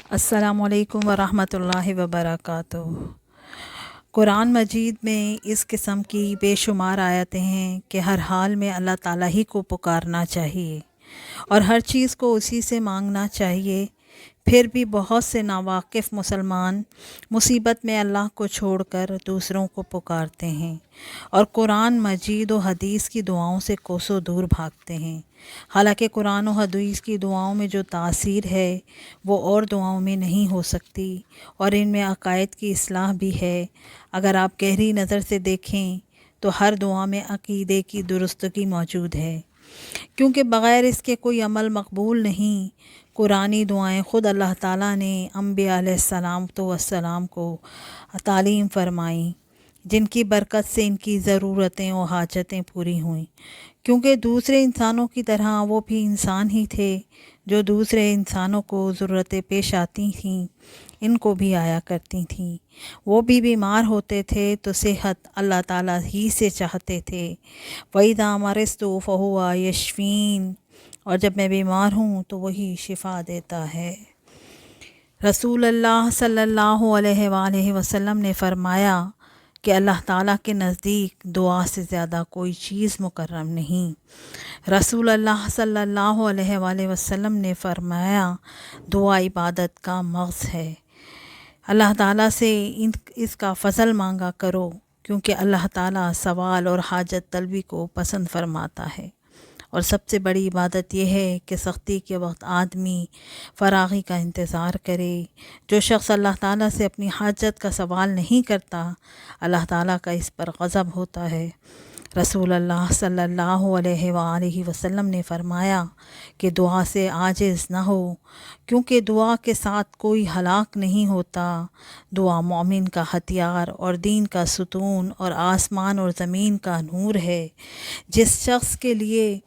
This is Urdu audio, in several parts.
السلام علیکم ورحمۃ اللہ وبرکاتہ۔ قرآن مجید میں اس قسم کی بے شمار آیتیں ہیں کہ ہر حال میں اللہ تعالیٰ ہی کو پکارنا چاہیے اور ہر چیز کو اسی سے مانگنا چاہیے۔ پھر بھی بہت سے ناواقف مسلمان مصیبت میں اللہ کو چھوڑ کر دوسروں کو پکارتے ہیں اور قرآن مجید و حدیث کی دعاؤں سے کوسوں دور بھاگتے ہیں۔ حالانکہ قرآن و حدیث کی دعاؤں میں جو تاثیر ہے وہ اور دعاؤں میں نہیں ہو سکتی، اور ان میں عقائد کی اصلاح بھی ہے۔ اگر آپ گہری نظر سے دیکھیں تو ہر دعا میں عقیدے کی درستگی موجود ہے، کیونکہ بغیر اس کے کوئی عمل مقبول نہیں۔ قرآنی دعائیں خود اللہ تعالیٰ نے انبیاء علیہ السلام کو تعلیم فرمائیں، جن کی برکت سے ان کی ضرورتیں و حاجتیں پوری ہوئیں، کیونکہ دوسرے انسانوں کی طرح وہ بھی انسان ہی تھے۔ جو دوسرے انسانوں کو ضرورتیں پیش آتی تھیں ان کو بھی آیا کرتی تھیں۔ وہ بھی بیمار ہوتے تھے تو صحت اللہ تعالیٰ ہی سے چاہتے تھے۔ وَإِذَا مَرِضْتُ فَهُوَ يَشْفِينِ، اور جب میں بیمار ہوں تو وہی شفا دیتا ہے۔ رسول اللہ صلی اللہ علیہ وآلہ وسلم نے فرمایا کہ اللہ تعالیٰ کے نزدیک دعا سے زیادہ کوئی چیز مکرم نہیں۔ رسول اللہ صلی اللہ علیہ وآلہ وسلم نے فرمایا دعا عبادت کا مغز ہے۔ اللہ تعالیٰ سے اس کا فضل مانگا کرو، کیونکہ اللہ تعالیٰ سوال اور حاجت طلبی کو پسند فرماتا ہے۔ اور سب سے بڑی عبادت یہ ہے کہ سختی کے وقت آدمی فراغی کا انتظار کرے۔ جو شخص اللہ تعالیٰ سے اپنی حاجت کا سوال نہیں کرتا، اللہ تعالیٰ کا اس پر غضب ہوتا ہے۔ رسول اللہ صلی اللہ علیہ وآلہ وسلم نے فرمایا کہ دعا سے عاجز نہ ہو، کیونکہ دعا کے ساتھ کوئی ہلاک نہیں ہوتا۔ دعا مومن کا ہتھیار اور دین کا ستون اور آسمان اور زمین کا نور ہے۔ جس شخص کے لیے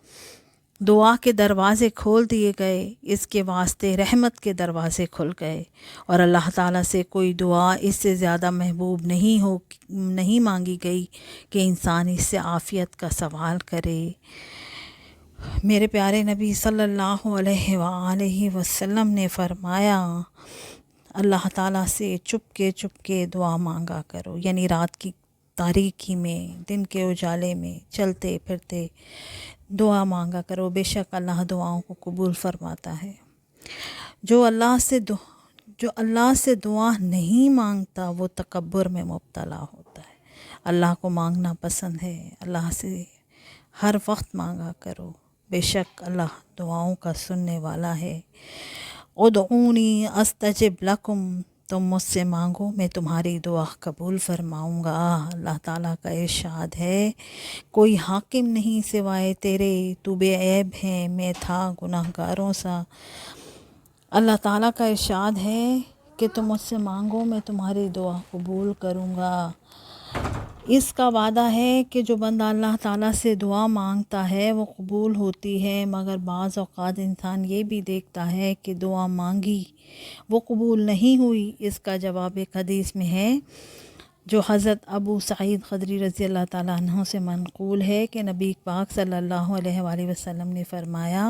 دعا کے دروازے کھول دیے گئے، اس کے واسطے رحمت کے دروازے کھل گئے، اور اللہ تعالیٰ سے کوئی دعا اس سے زیادہ محبوب نہیں مانگی گئی کہ انسان اس سے عافیت کا سوال کرے۔ میرے پیارے نبی صلی اللہ علیہ وآلہ وسلم نے فرمایا اللہ تعالیٰ سے چپ کے دعا مانگا کرو، یعنی رات کی تاریکی میں، دن کے اجالے میں چلتے پھرتے دعا مانگا کرو، بے شک اللہ دعاؤں کو قبول فرماتا ہے۔ جو اللہ سے دعا نہیں مانگتا وہ تکبر میں مبتلا ہوتا ہے۔ اللہ کو مانگنا پسند ہے، اللہ سے ہر وقت مانگا کرو، بے شک اللہ دعاؤں کا سننے والا ہے۔ ادعونی استجب لکم، تم مجھ سے مانگو میں تمہاری دعا قبول فرماؤں گا۔ اللہ تعالیٰ کا ارشاد ہے کوئی حاکم نہیں سوائے تیرے، تو بے عیب ہے میں تھا گناہ گاروں سا۔ اللہ تعالیٰ کا ارشاد ہے کہ تم مجھ سے مانگو میں تمہاری دعا قبول کروں گا۔ اس کا وعدہ ہے کہ جو بندہ اللہ تعالیٰ سے دعا مانگتا ہے وہ قبول ہوتی ہے، مگر بعض اوقات انسان یہ بھی دیکھتا ہے کہ دعا مانگی وہ قبول نہیں ہوئی۔ اس کا جواب ایک حدیث میں ہے جو حضرت ابو سعید خدری رضی اللہ تعالیٰ عنہ سے منقول ہے کہ نبی پاک صلی اللہ علیہ وآلہ وسلم نے فرمایا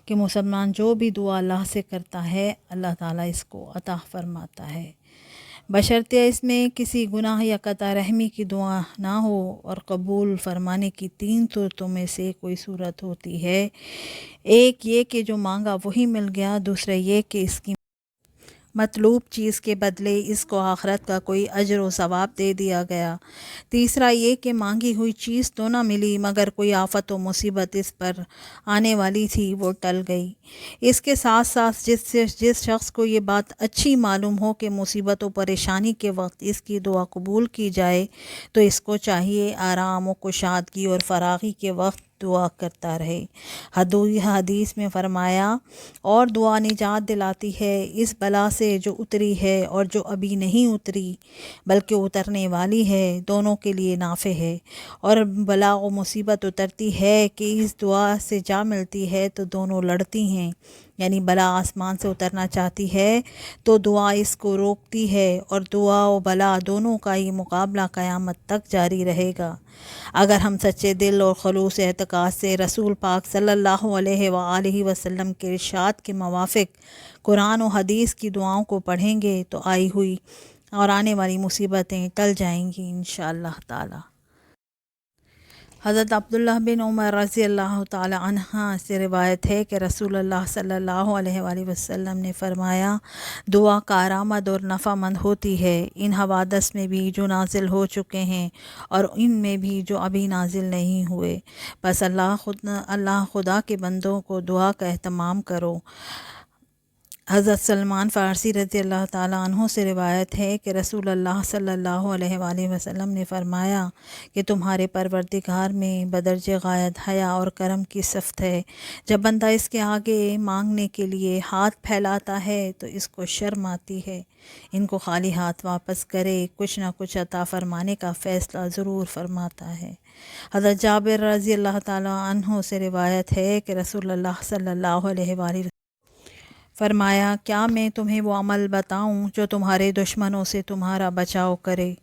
کہ مسلمان جو بھی دعا اللہ سے کرتا ہے اللہ تعالیٰ اس کو عطا فرماتا ہے، بشرطے اس میں کسی گناہ یا قطع رحمی کی دعا نہ ہو۔ اور قبول فرمانے کی 3 صورتوں میں سے کوئی صورت ہوتی ہے، ایک یہ کہ جو مانگا وہی مل گیا، دوسرا یہ کہ اس کی مطلوب چیز کے بدلے اس کو آخرت کا کوئی اجر و ثواب دے دیا گیا، تیسرا یہ کہ مانگی ہوئی چیز تو نہ ملی مگر کوئی آفت و مصیبت اس پر آنے والی تھی وہ ٹل گئی۔ اس کے ساتھ ساتھ جس شخص کو یہ بات اچھی معلوم ہو کہ مصیبت و پریشانی کے وقت اس کی دعا قبول کی جائے تو اس کو چاہیے آرام و کشادگی اور فراغی کے وقت دعا کرتا رہے۔ حدیث میں فرمایا اور دعا نجات دلاتی ہے اس بلا سے جو اتری ہے اور جو ابھی نہیں اتری بلکہ اترنے والی ہے، دونوں کے لیے نافع ہے۔ اور بلا و مصیبت اترتی ہے کہ اس دعا سے جا ملتی ہے تو دونوں لڑتی ہیں، یعنی بلا آسمان سے اترنا چاہتی ہے تو دعا اس کو روکتی ہے، اور دعا و بلا دونوں کا یہ مقابلہ قیامت تک جاری رہے گا۔ اگر ہم سچے دل اور خلوص اعتقاد سے رسول پاک صلی اللہ علیہ وآلہ وسلم کے ارشاد کے موافق قرآن و حدیث کی دعاؤں کو پڑھیں گے تو آئی ہوئی اور آنے والی مصیبتیں ٹل جائیں گی انشاءاللہ تعالی۔ حضرت عبداللہ بن عمر رضی اللہ تعالی عنہ سے روایت ہے کہ رسول اللہ صلی اللہ علیہ وآلہ وسلم نے فرمایا، دعا کارآمد اور نفع مند ہوتی ہے، ان حوادث میں بھی جو نازل ہو چکے ہیں اور ان میں بھی جو ابھی نازل نہیں ہوئے، بس اللہ خدا کے بندوں کو دعا کا اہتمام کرو۔ حضرت سلمان فارسی رضی اللہ تعالیٰ عنہ سے روایت ہے کہ رسول اللہ صلی اللہ علیہ وآلہ وسلم نے فرمایا کہ تمہارے پروردگار میں بدرجہ غایت حیا اور کرم کی صفت ہے۔ جب بندہ اس کے آگے مانگنے کے لیے ہاتھ پھیلاتا ہے تو اس کو شرم آتی ہے، ان کو خالی ہاتھ واپس کرے، کچھ نہ کچھ عطا فرمانے کا فیصلہ ضرور فرماتا ہے۔ حضرت جابر رضی اللہ تعالیٰ عنہ سے روایت ہے کہ رسول اللہ صلی اللہ علیہ وآلہ وسلم فرمایا، کیا میں تمہیں وہ عمل بتاؤں جو تمہارے دشمنوں سے تمہارا بچاؤ کرے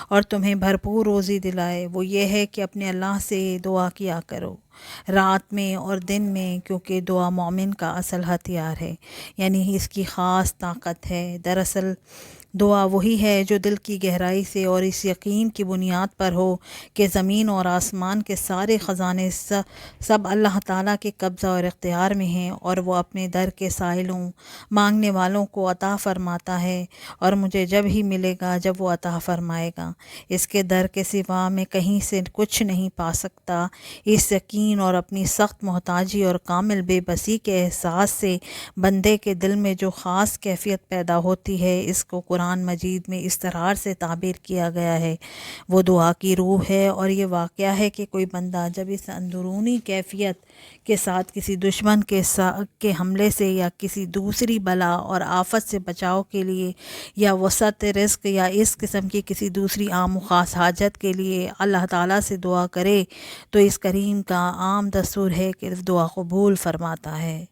اور تمہیں بھرپور روزی دلائے؟ وہ یہ ہے کہ اپنے اللہ سے دعا کیا کرو رات میں اور دن میں، کیونکہ دعا مومن کا اصل ہتھیار ہے، یعنی اس کی خاص طاقت ہے۔ دراصل دعا وہی ہے جو دل کی گہرائی سے اور اس یقین کی بنیاد پر ہو کہ زمین اور آسمان کے سارے خزانے سب اللہ تعالیٰ کے قبضہ اور اختیار میں ہیں، اور وہ اپنے در کے سائلوں مانگنے والوں کو عطا فرماتا ہے، اور مجھے جب ہی ملے گا جب وہ عطا فرمائے گا، اس کے در کے سوا میں کہیں سے کچھ نہیں پا سکتا۔ اس یقین اور اپنی سخت محتاجی اور کامل بے بسی کے احساس سے بندے کے دل میں جو خاص کیفیت پیدا ہوتی ہے، اس کو قرآن مجید میں اس طرح سے تعبیر کیا گیا ہے، وہ دعا کی روح ہے۔ اور یہ واقعہ ہے کہ کوئی بندہ جب اس اندرونی کیفیت کے ساتھ کسی دشمن کے حملے سے یا کسی دوسری بلا اور آفت سے بچاؤ کے لیے یا وسعت رزق یا اس قسم کی کسی دوسری عام و خاص حاجت کے لیے اللہ تعالیٰ سے دعا کرے تو اس کریم کا عام دستور ہے کہ دعا قبول فرماتا ہے۔